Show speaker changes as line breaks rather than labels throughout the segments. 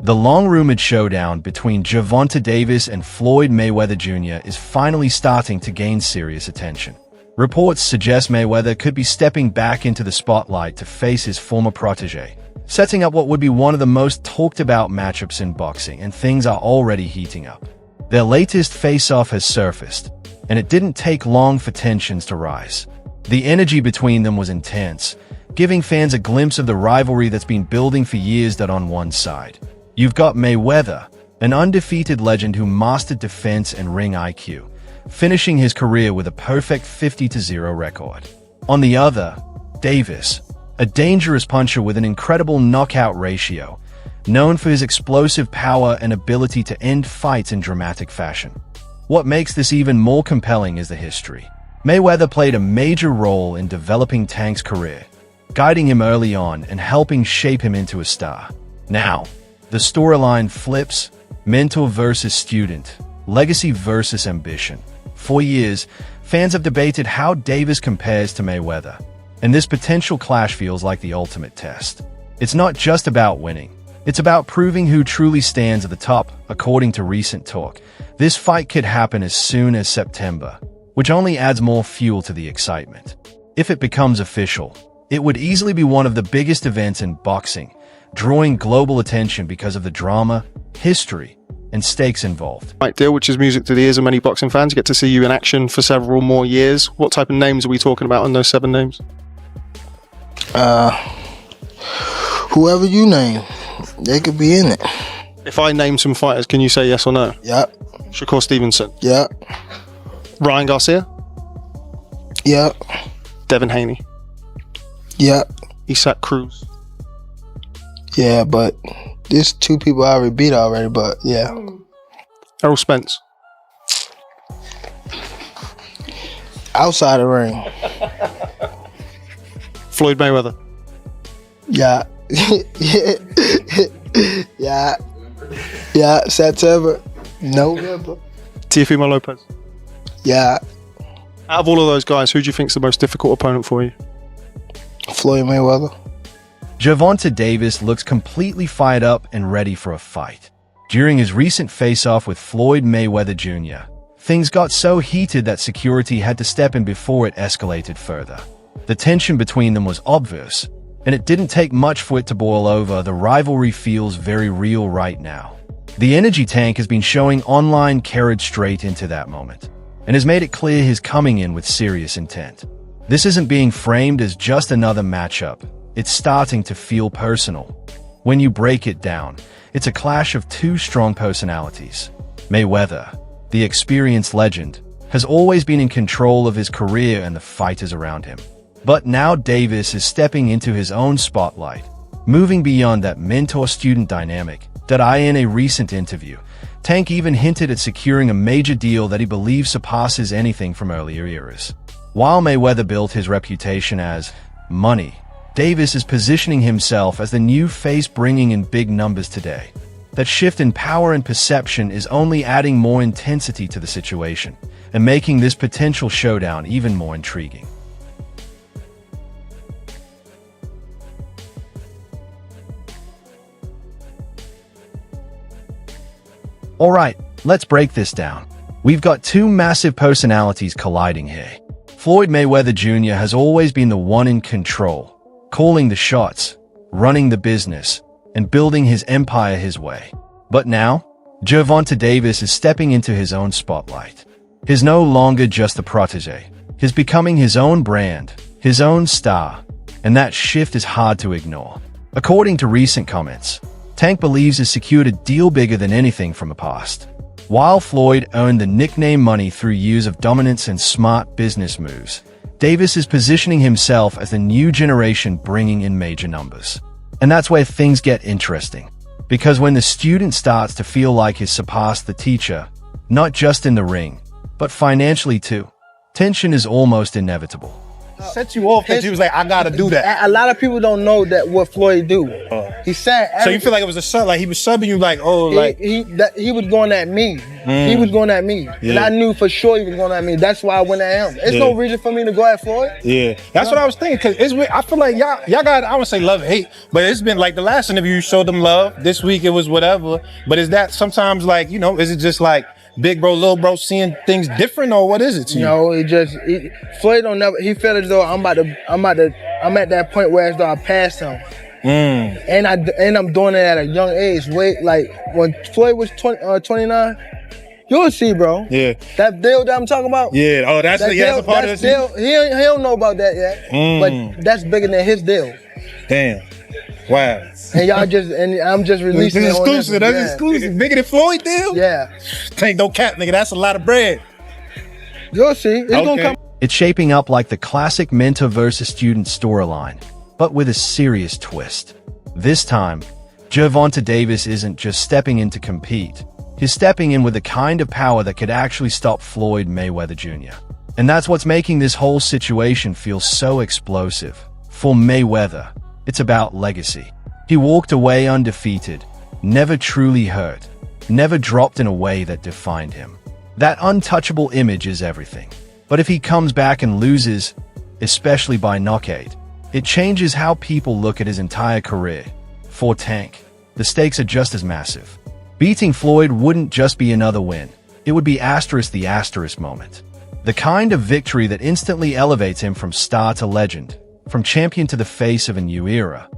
The long-rumored showdown between Gervonta Davis and Floyd Mayweather Jr. is finally starting to gain serious attention. Reports suggest Mayweather could be stepping back into the spotlight to face his former protege, setting up what would be one of the most talked-about matchups in boxing, and things are already heating up. Their latest face-off has surfaced, and it didn't take long for tensions to rise. The energy between them was intense, giving fans a glimpse of the rivalry that's been building for years. On one side, you've got Mayweather, an undefeated legend who mastered defense and ring IQ, finishing his career with a perfect 50-0 record. On the other, Davis, a dangerous puncher with an incredible knockout ratio, known for his explosive power and ability to end fights in dramatic fashion. What makes this even more compelling is the history. Mayweather played a major role in developing Tank's career, guiding him early on and helping shape him into a star. Now, the storyline flips: mentor versus student, legacy versus ambition. For years, fans have debated how Davis compares to Mayweather, and this potential clash feels like the ultimate test. It's not just about winning. It's about proving who truly stands at the top. According to recent talk, this fight could happen as soon as September, which only adds more fuel to the excitement. If it becomes official, it would easily be one of the biggest events in boxing, drawing global attention because of the drama, history, and stakes involved.
Right deal, which is music to the ears of many boxing fans. Get to see you in action for several more years. What type of names are we talking about on those 7 names?
Whoever you name, they could be in it.
If I name some fighters, can you say yes or no?
Yep.
Shakur Stevenson.
Yep.
Ryan Garcia.
Yep.
Devin Haney.
Yep.
Isaac Cruz.
Yeah, but there's 2 people I already beat already, but yeah.
Errol Spence.
Outside the ring.
Floyd Mayweather.
Yeah. Yeah. Yeah. September. November.
Teofimo Lopez.
Yeah.
Out of all of those guys, who do you think is the most difficult opponent for you?
Floyd Mayweather.
Gervonta Davis looks completely fired up and ready for a fight. During his recent face-off with Floyd Mayweather Jr., things got so heated that security had to step in before it escalated further. The tension between them was obvious, and it didn't take much for it to boil over. The rivalry feels very real right now. The energy Tank has been showing online carried straight into that moment, and has made it clear he's coming in with serious intent. This isn't being framed as just another matchup. It's starting to feel personal. When you break it down, it's a clash of 2 strong personalities. Mayweather, the experienced legend, has always been in control of his career and the fighters around him. But now Davis is stepping into his own spotlight, moving beyond that mentor-student dynamic. In a recent interview, Tank even hinted at securing a major deal that he believes surpasses anything from earlier eras. While Mayweather built his reputation as money, Davis is positioning himself as the new face, bringing in big numbers today. That shift in power and perception is only adding more intensity to the situation and making this potential showdown even more intriguing. Alright, let's break this down. We've got 2 massive personalities colliding here. Floyd Mayweather Jr. has always been the one in control, calling the shots, running the business, and building his empire his way. But now, Gervonta Davis is stepping into his own spotlight. He's no longer just a protege. He's becoming his own brand, his own star, and that shift is hard to ignore. According to recent comments, Tank believes he's secured a deal bigger than anything from the past. While Floyd earned the nickname money through years of dominance and smart business moves, Davis is positioning himself as the new generation, bringing in major numbers. And that's where things get interesting. Because when the student starts to feel like he's surpassed the teacher, not just in the ring, but financially too, tension is almost inevitable.
set you off that you was like, I gotta do that?
A lot of people don't know that what Floyd do. He said.
So you feel like it was a sub, like he was subbing you, like, oh,
he was going at me. He was going at me, and I knew for sure he was going at me. That's why I went at him. There's no reason for me to go at Floyd.
Yeah, that's what I was thinking. Cause it's weird. I feel like y'all got, I would say love and hate, but it's been like the last interview you showed them love. This week it was whatever. But is that sometimes like, is it just like big bro, little bro seeing things different, or what is it to you?
No, Floyd don't never. He felt as though I'm at that point where as though I passed him. And I'm doing it at a young age. Wait, like when Floyd was 29, you'll see, bro.
Yeah.
That deal that I'm talking about.
Yeah. Oh, that's a part of this
deal. He don't know about that yet. But that's bigger than his deal.
Damn. Wow.
And I'm just releasing
this
it.
Exclusive. That's exclusive. Bigger than Floyd deal?
Yeah.
Tank, don't cap, nigga. That's a lot of bread.
You'll see. It's gonna come.
It's shaping up like the classic mentor versus student storyline, but with a serious twist. This time, Gervonta Davis isn't just stepping in to compete. He's stepping in with the kind of power that could actually stop Floyd Mayweather Jr. And that's what's making this whole situation feel so explosive. For Mayweather, it's about legacy. He walked away undefeated, never truly hurt, never dropped in a way that defined him. That untouchable image is everything. But if he comes back and loses, especially by knockout, it changes how people look at his entire career. For Tank, the stakes are just as massive. Beating Floyd wouldn't just be another win. It would be the asterisk moment. The kind of victory that instantly elevates him from star to legend, from champion to the face of a new era.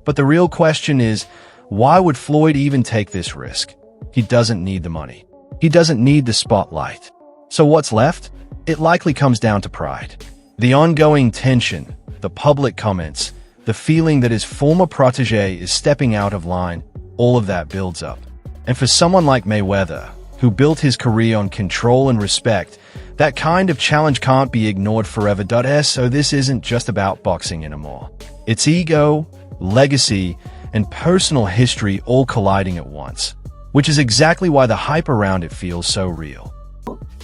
But the real question is, why would Floyd even take this risk? He doesn't need the money. He doesn't need the spotlight. So what's left? It likely comes down to pride. The ongoing tension, the public comments, the feeling that his former protege is stepping out of line, all of that builds up. And for someone like Mayweather, who built his career on control and respect, that kind of challenge can't be ignored forever. So this isn't just about boxing anymore. It's ego, legacy, and personal history all colliding at once, which is exactly why the hype around it feels so real.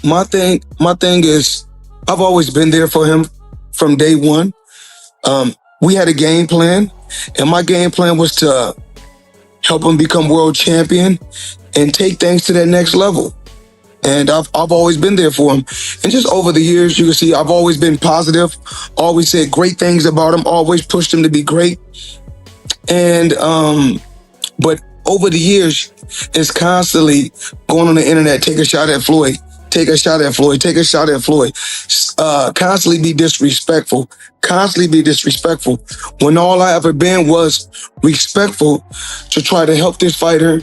My thing is, I've always been there for him from day one. We had a game plan, and my game plan was to help him become world champion and take things to that next level. And I've always been there for him. And just over the years, you can see I've always been positive, always said great things about him, always pushed him to be great. And, but over the years, it's constantly going on the internet, take a shot at Floyd, take a shot at Floyd, take a shot at Floyd. Constantly be disrespectful, when all I ever been was respectful to try to help this fighter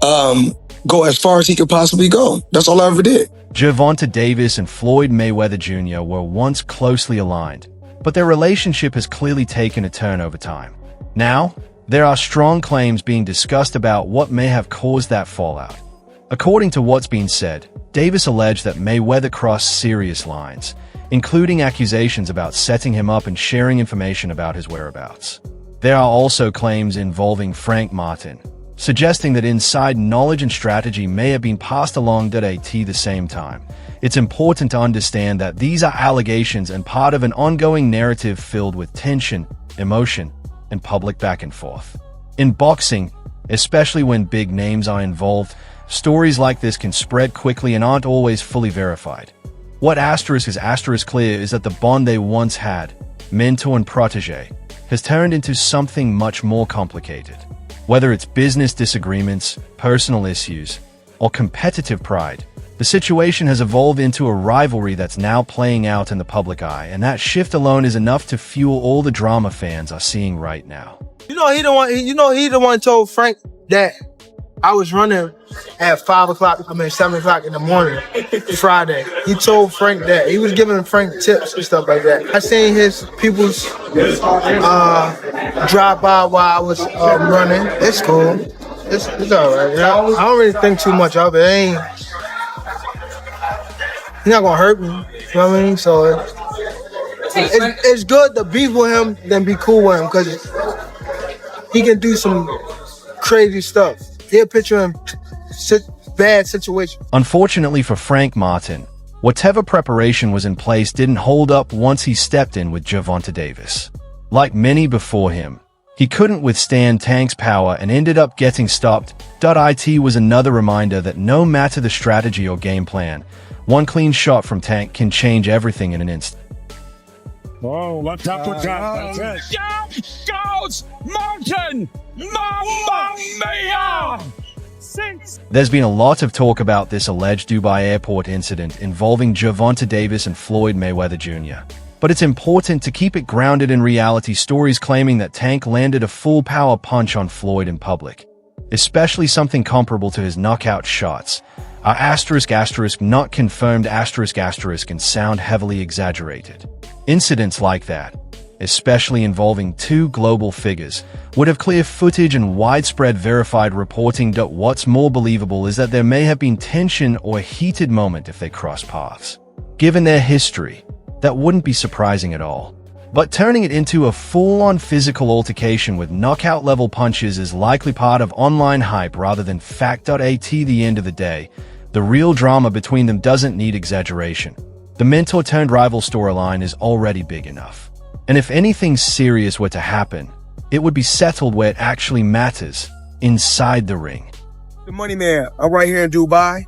go as far as he could possibly go. That's all I ever did.
Gervonta Davis and Floyd Mayweather Jr. were once closely aligned, but their relationship has clearly taken a turn over time. Now, there are strong claims being discussed about what may have caused that fallout. According to what's been said, Davis alleged that Mayweather crossed serious lines, including accusations about setting him up and sharing information about his whereabouts. There are also claims involving Frank Martin, suggesting that inside knowledge and strategy may have been passed along at the same time. It's important to understand that these are allegations and part of an ongoing narrative filled with tension, emotion, and public back and forth. In boxing, especially when big names are involved, stories like this can spread quickly and aren't always fully verified. What is clear is that the bond they once had, mentor and protege, has turned into something much more complicated. Whether it's business disagreements, personal issues, or competitive pride, the situation has evolved into a rivalry that's now playing out in the public eye, and that shift alone is enough to fuel all the drama fans are seeing right now.
He the one told Frank that I was running at 7 o'clock in the morning, Friday. He told Frank that. He was giving Frank tips and stuff like that. I seen his people's drive by while I was running. It's cool. It's all right. I don't really think too much of it. He's not gonna hurt me. You know what I mean? So it's good to be with him than be cool with him, because he can do some crazy stuff. He'll put you in bad situations.
Unfortunately for Frank Martin, Whatever preparation was in place didn't hold up once he stepped in with Gervonta Davis. Like many before him, he couldn't withstand Tank's power and ended up getting stopped. It was another reminder that no matter the strategy or game plan, one clean shot from Tank can change everything in an instant.
Oh, let's uppercut. That's it. Down goes Mountain! Mamma mia!
There's been a lot of talk about this alleged Dubai airport incident involving Gervonta Davis and Floyd Mayweather Jr. But it's important to keep it grounded in reality. Stories claiming that Tank landed a full power punch on Floyd in public, especially something comparable to his knockout shots, are ***, not confirmed ***, and sound heavily exaggerated. Incidents like that, especially involving two global figures, would have clear footage and widespread verified reporting. What's more believable is that there may have been tension or a heated moment if they crossed paths. Given their history, that wouldn't be surprising at all. But turning it into a full-on physical altercation with knockout-level punches is likely part of online hype rather than fact. At the end of the day, the real drama between them doesn't need exaggeration. The mentor-turned-rival storyline is already big enough. And if anything serious were to happen, it would be settled where it actually matters, inside the ring.
The Money Man, I'm right here in Dubai.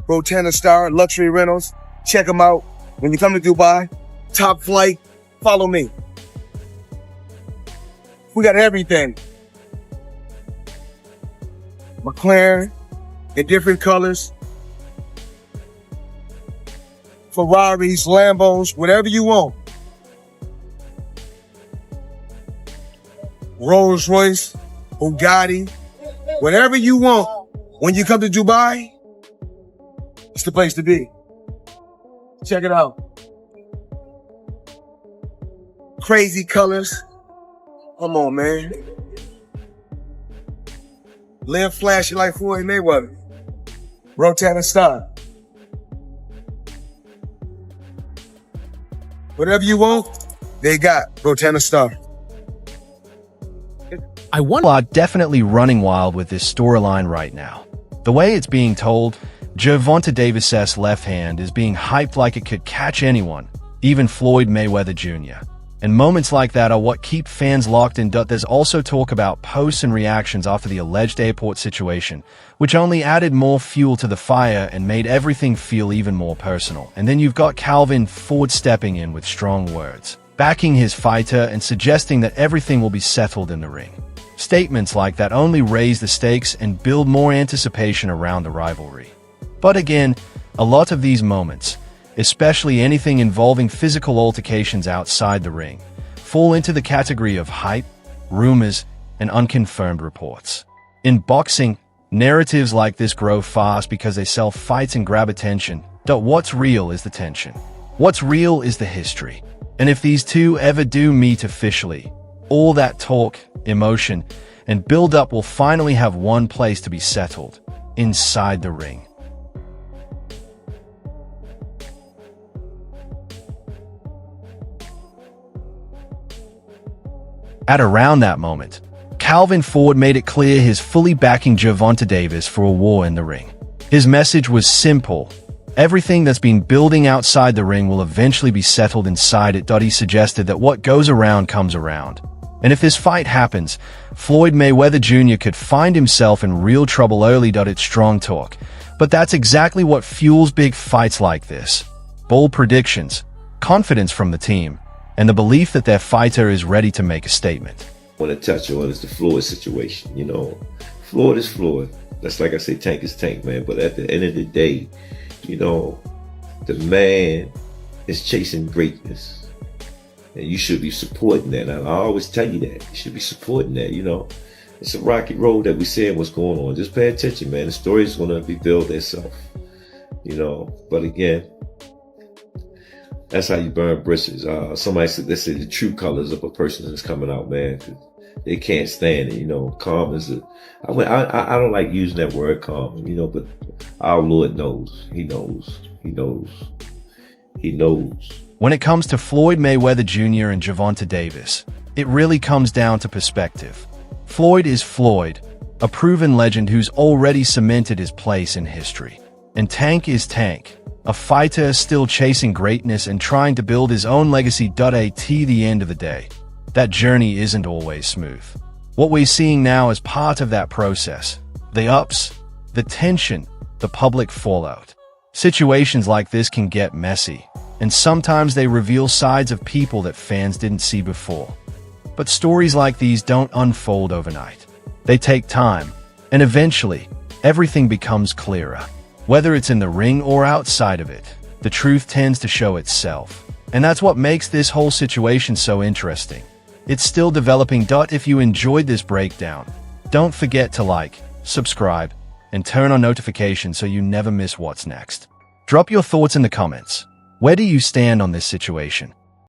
Rotana Star, Luxury Rentals. Check them out. When you come to Dubai, top flight, follow me. We got everything. McLaren in different colors. Ferraris, Lambos, whatever you want. Rolls Royce, Bugatti, whatever you want. When you come to Dubai, it's the place to be. Check it out. Crazy colors. Come on, man. Live flashy like Floyd Mayweather. Rotana Star. Whatever you want, they got Rotana Star.
People are definitely running wild with this storyline right now. The way it's being told, Gervonta Davis's left hand is being hyped like it could catch anyone, even Floyd Mayweather Jr. And moments like that are what keep fans locked in. There's also talk about posts and reactions after the alleged airport situation, which only added more fuel to the fire and made everything feel even more personal. And then you've got Calvin Ford stepping in with strong words, backing his fighter and suggesting that everything will be settled in the ring. Statements like that only raise the stakes and build more anticipation around the rivalry. But again, a lot of these moments, especially anything involving physical altercations outside the ring, fall into the category of hype, rumors, and unconfirmed reports. In boxing, narratives like this grow fast because they sell fights and grab attention. What's real is the tension. What's real is the history. And if these two ever do meet officially, all that talk, emotion, and build-up will finally have one place to be settled, inside the ring. At around that moment, Calvin Ford made it clear he's fully backing Gervonta Davis for a war in the ring. His message was simple. Everything that's been building outside the ring will eventually be settled inside it. He suggested that what goes around comes around. And if this fight happens, Floyd Mayweather Jr. could find himself in real trouble early. It's strong talk. But that's exactly what fuels big fights like this. Bold predictions, confidence from the team, and the belief that their fighter is ready to make a statement.
I want to touch on is the Floyd situation. You know, Floyd is Floyd. That's like I say, Tank is Tank, man. But at the end of the day, you know, the man is chasing greatness. And you should be supporting that. And I always tell you that. You should be supporting that, you know. It's a rocky road that we're seeing what's going on. Just pay attention, man. The story is going to rebuild itself, you know. But again, that's how you burn bridges. Somebody said, they say the true colors of a person is coming out, man. They can't stand it, you know. Calm is I don't like using that word calm, you know, but our Lord knows. He knows. He knows. He knows.
When it comes to Floyd Mayweather Jr. and Gervonta Davis, it really comes down to perspective. Floyd is Floyd, a proven legend who's already cemented his place in history. And Tank is Tank, A fighter still chasing greatness and trying to build his own legacy. At the end of the day, that journey isn't always smooth. What we're seeing now is part of that process. The ups, the tension, the public fallout. Situations like this can get messy, and sometimes they reveal sides of people that fans didn't see before. But stories like these don't unfold overnight. They take time, and eventually, everything becomes clearer. Whether it's in the ring or outside of it, the truth tends to show itself. And that's what makes this whole situation so interesting. It's still developing. If you enjoyed this breakdown, don't forget to like, subscribe, and turn on notifications so you never miss what's next. Drop your thoughts in the comments. Where do you stand on this situation?